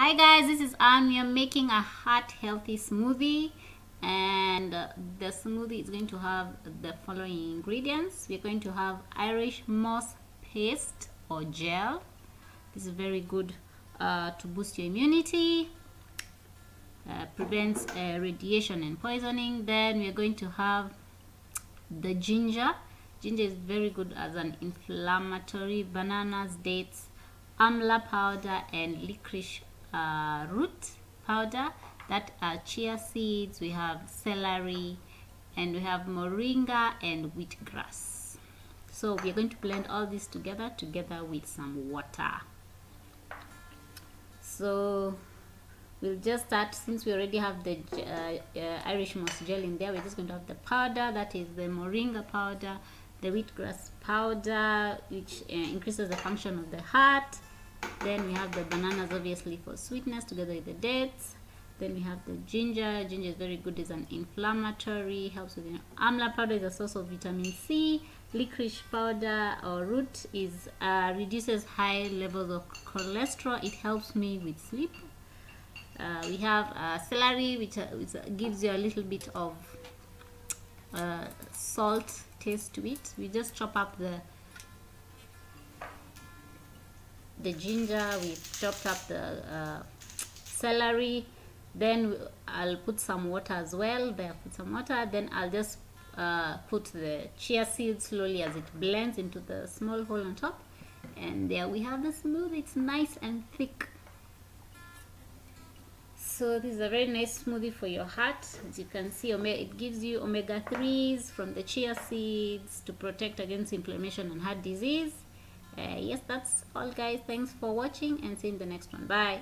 Hi guys, this is Anne. We are making a heart healthy smoothie, and the smoothie is going to have the following ingredients. We're going to have Irish moss paste or gel. This is very good to boost your immunity, prevents radiation and poisoning. Then we're going to have the ginger. Ginger is very good as an inflammatory. Bananas, dates, amla powder, and licorice root powder. That are chia seeds. We have celery, and we have moringa and wheatgrass. So we are going to blend all this together with some water. So we'll just start. Since we already have the Irish moss gel in there, we're just going to have the powder, that is the moringa powder, the wheatgrass powder, which increases the function of the heart. Then we have the bananas, obviously for sweetness, together with the dates. Then we have the ginger. Ginger is very good, is an inflammatory, helps with amla powder is a source of vitamin C. Licorice powder or root is reduces high levels of cholesterol. It helps me with sleep. We have celery, which gives you a little bit of salt taste to it. We just chop up the ginger, we've chopped up the celery. Then I'll put some water as well. There, put some water. Then I'll just put the chia seeds slowly as it blends into the small hole on top. And there we have the smoothie. It's nice and thick. So this is a very nice smoothie for your heart. As you can see, it gives you omega-3s from the chia seeds to protect against inflammation and heart disease. Yes, that's all guys. Thanks for watching, and see you in the next one. Bye.